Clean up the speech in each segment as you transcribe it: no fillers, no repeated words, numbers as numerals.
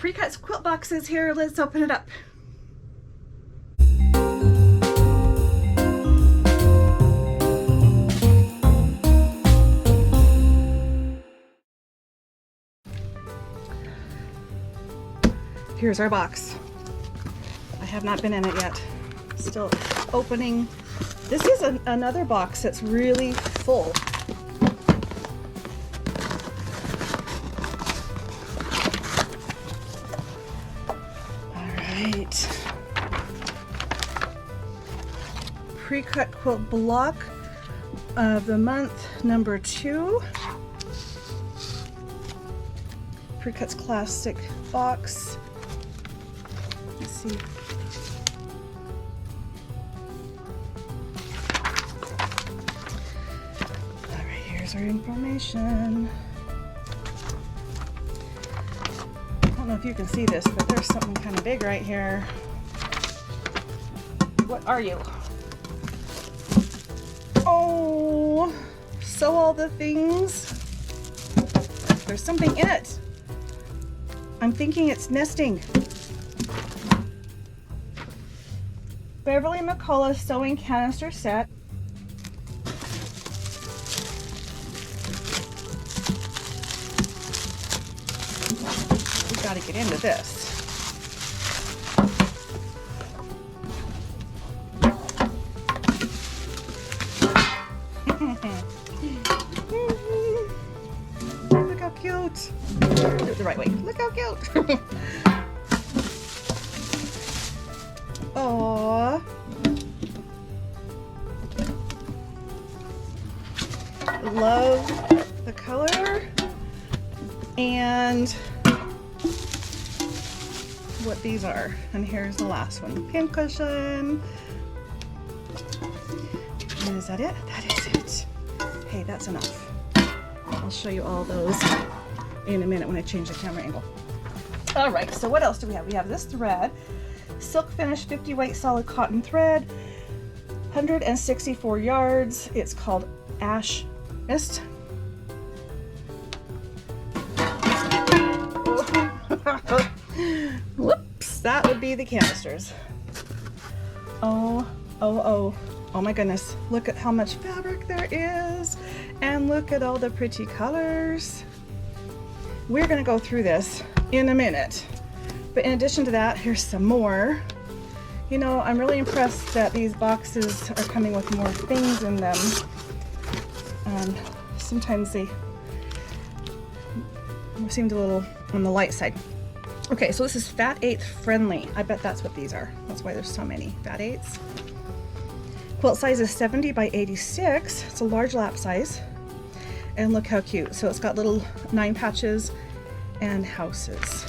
PreCut's quilt boxes here. Let's open it up. Here's our box. I have not been in it yet. Still opening. This is another box that's really full. Alright. PreCut quilt block of the month number 2. PreCut's classic box. Let's see. Alright, here's our information. I don't know if you can see this, but there's something kind of big right here. What are you? Oh, sew all the things. There's something in it. I'm thinking it's nesting. Beverly McCullough sewing canister set. We gotta get into this. Look how cute. Do it the right way. Look how cute. Aww. Love the color and what these are. And here's the last one. Pin cushion. And is that it? That is it. Hey, that's enough. I'll show you all those in a minute when I change the camera angle. All right, so what else do we have? We have this thread. Silk finish 50 weight solid cotton thread, 164 yards. It's called Ash Mist. Whoops, that would be the canisters. Oh my goodness. Look at how much fabric there is and look at all the pretty colors. We're gonna go through this in a minute. But in addition to that, here's some more. You know, I'm really impressed that these boxes are coming with more things in them. Sometimes they seemed a little on the light side. Okay, so this is Fat 8 friendly. I bet that's what these are. That's why there's so many Fat 8s. Quilt size is 70 by 86. It's a large lap size. And look how cute. So it's got little 9 patches and houses.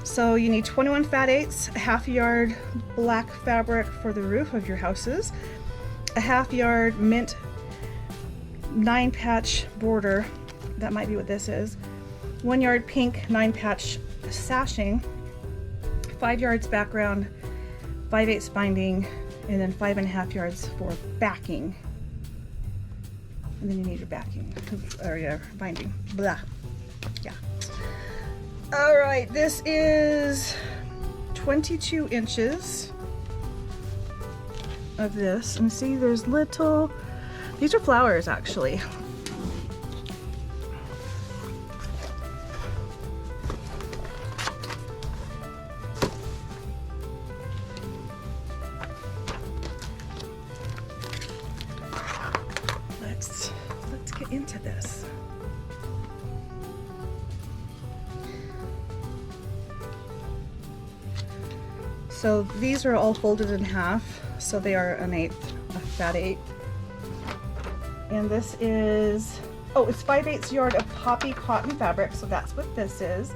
So you need 21 Fat 8s, a ½ yard black fabric for the roof of your houses, a ½ yard mint 9 patch border, that might be what this is, 1 yard pink 9 patch sashing, 5 yards background, 5/8 binding, and then 5½ yards for backing. And then you need your backing, or your binding, blah, yeah. All right, this is 22 inches of this, and see there's little, these are flowers actually. Let's get into this. So these are all folded in half, so they are an 1/8, a Fat 8. And this is, oh, it's 5/8 yard of poppy cotton fabric, so that's what this is.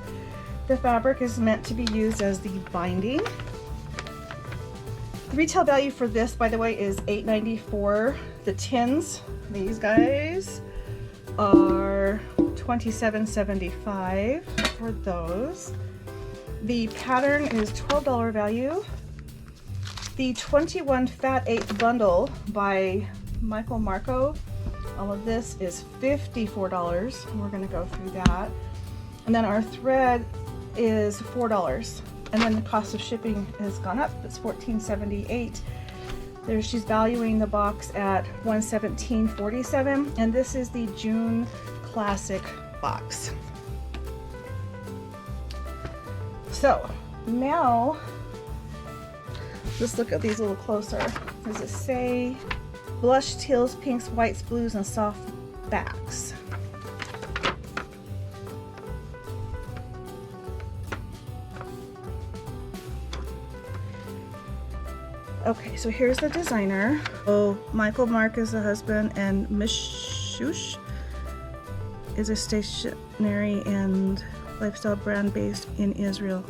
The fabric is meant to be used as the binding. The retail value for this, by the way, is $8.94. The tins, these guys, are $27.75 for those. The pattern is $12 value. The 21 Fat 8 bundle by Michael Marco, all of this is $54. We're going to go through that. And then our thread is $4. And then the cost of shipping has gone up. It's $14.78. There, she's valuing the box at $117.47, and this is the June Classic box. So now let's look at these a little closer. Does it say blush, teals, pinks, whites, blues, and soft backs? Okay, so here's the designer. Oh, Michael Mark is the husband, and Miss Shush is a stationery and lifestyle brand based in Israel.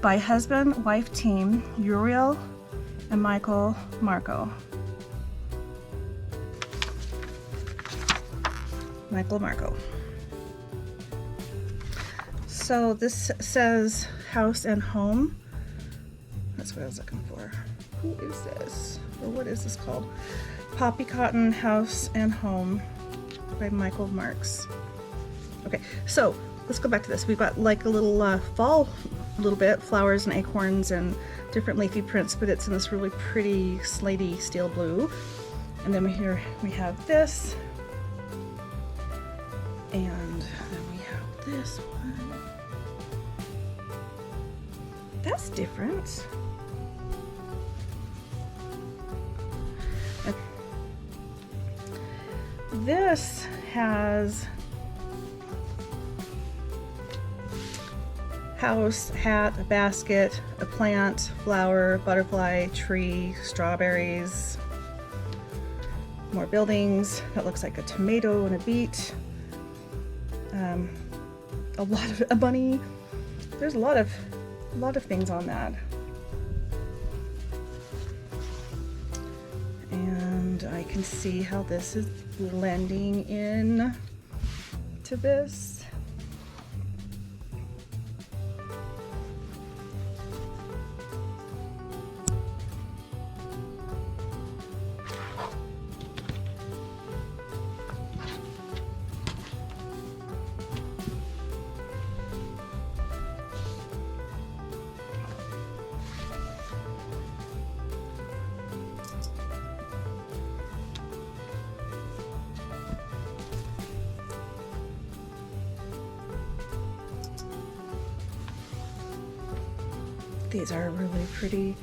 By husband-wife team, Uriel and Michael Marco. Michael Marco. So this says house and home. That's what I was looking for. Who is this? Or what is this called? Poppy Cotton House and Home by Michael Marks. Okay, so let's go back to this. We've got like a little fall, a little bit, flowers and acorns and different leafy prints, but it's in this really pretty slatey steel blue. And then here we have this. And then we have this one. That's different. This has house, hat, a basket, a plant, flower, butterfly, tree, strawberries, more buildings. That looks like a tomato and a beet. A bunny. There's a lot of things on that. And I can see how this is blending in to this. These are really pretty.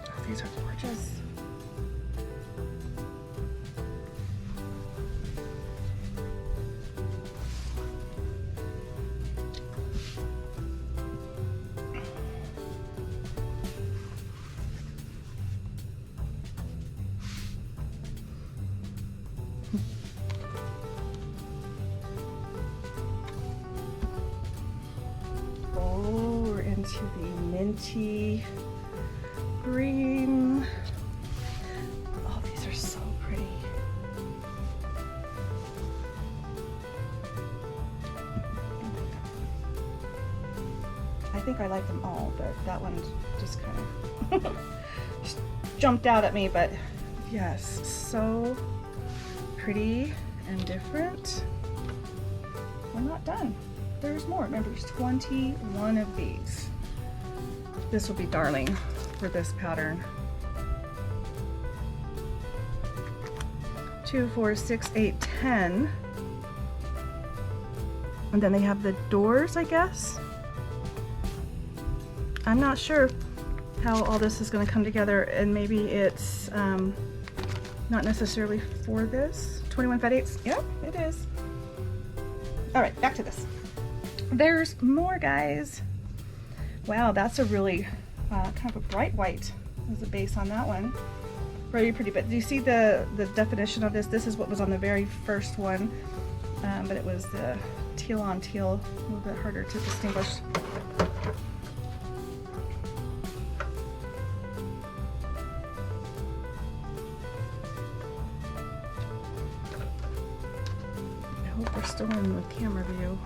Oh, these are gorgeous. Into the minty green. Oh, these are so pretty. I think I like them all, but that one just kind of jumped out at me. But yes, so pretty and different. We're not done. There's more. Remember, there's 21 of these. This will be darling for this pattern. 2, 4, 6, 8, 10. And then they have the doors, I guess. I'm not sure how all this is going to come together, and maybe it's not necessarily for this. 21 fat eighths. Yeah, it is. All right, back to this. There's more, guys. Wow, that's a really kind of a bright white as a base on that one. Very pretty. But do you see the definition of this? This is what was on the very first one, but it was the teal on teal, a little bit harder to distinguish. I hope we're still in the camera view.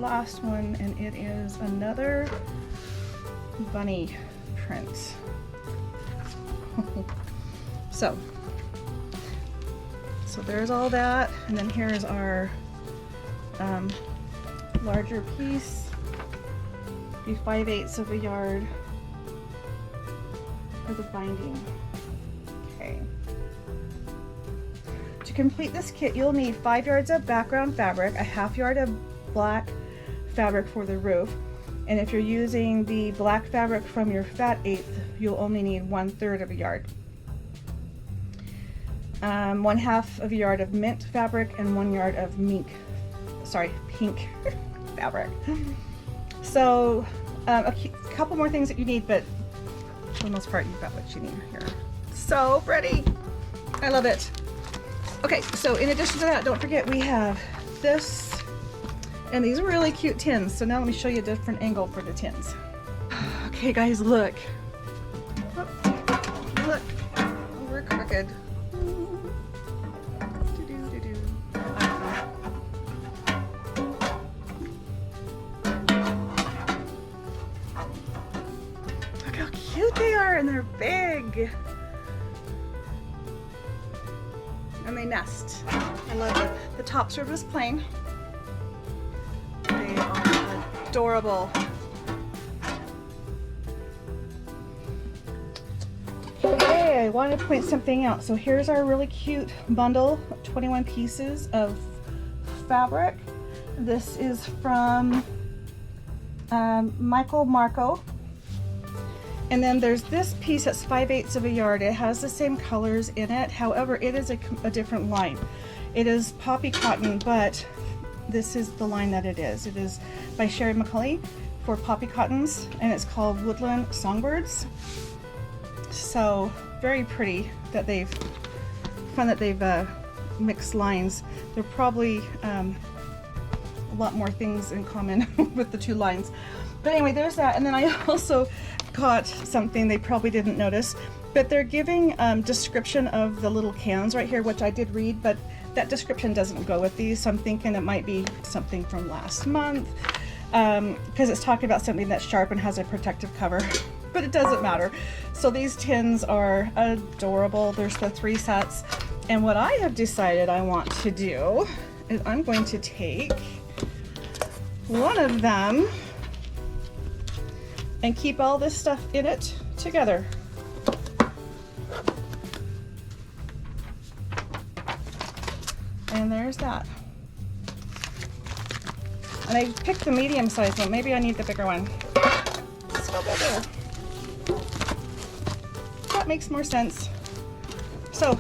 last one, and it is another bunny print. So there's all that, and then here's our larger piece, be 5/8 of a yard for the binding. Okay. To complete this kit, you'll need 5 yards of background fabric, a 1/2 yard of black fabric for the roof, and if you're using the black fabric from your fat 1/8, you'll only need 1/3 of a yard. 1/2 of a yard of mint fabric and 1 yard of pink fabric. So a couple more things that you need, but for the most part you've got what you need here. So pretty! I love it. Okay, so in addition to that, don't forget we have this and these really cute tins. So now let me show you a different angle for the tins. Okay guys, look. Look, we're crooked. Look how cute they are, and they're big. And they nest. I love it. The top surface plain. They are adorable. Okay, I want to point something out. So here's our really cute bundle, 21 pieces of fabric. This is from Michael Marco. And then there's this piece that's 5/8 of a yard. It has the same colors in it. However, it is a different line. It is poppy cotton, but this is the line that it is. It is by Sherry McCulley for poppy cottons, and it's called Woodland Songbirds. So very pretty that they've mixed lines. There are probably a lot more things in common with the two lines. But anyway, there's that. And then I also got something they probably didn't notice, but they're giving description of the little cans right here, which I did read, but that description doesn't go with these, so I'm thinking it might be something from last month, because it's talking about something that's sharp and has a protective cover, but it doesn't matter. So these tins are adorable. There's the 3 sets, and what I have decided I want to do is I'm going to take one of them and keep all this stuff in it together. And there's that. And I picked the medium size one. Maybe I need the bigger one. Let's go bigger. That makes more sense. So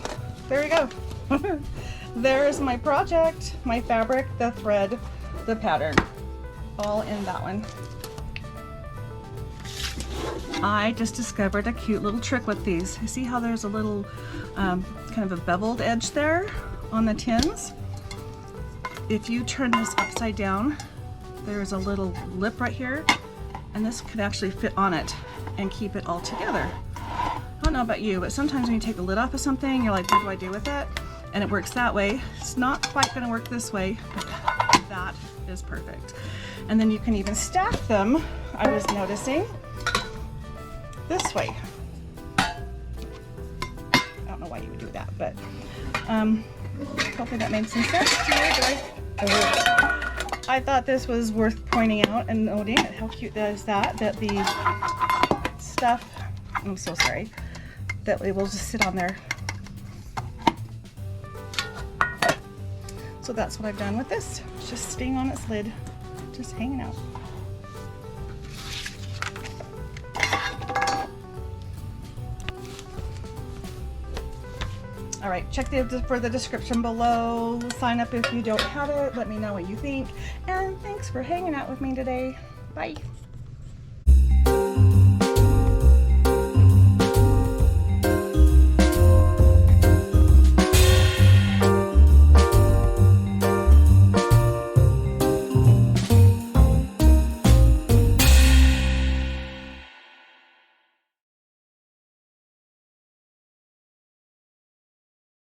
there we go. There's my project, my fabric, the thread, the pattern, all in that one. I just discovered a cute little trick with these. You see how there's a little kind of a beveled edge there on the tins? If you turn this upside down, there's a little lip right here, and this could actually fit on it and keep it all together. I don't know about you, but sometimes when you take the lid off of something, you're like, what do I do with it? And it works that way. It's not quite going to work this way, but that is perfect. And then you can even stack them, I was noticing, this way. I don't know why you would do that, but hopefully that made some sense to you. I thought this was worth pointing out and noting how cute is that the stuff, I'm so sorry, that it will just sit on there. So that's what I've done with this. It's just staying on its lid, just hanging out. All right, check for the description below. Sign up if you don't have it. Let me know what you think. And thanks for hanging out with me today. Bye.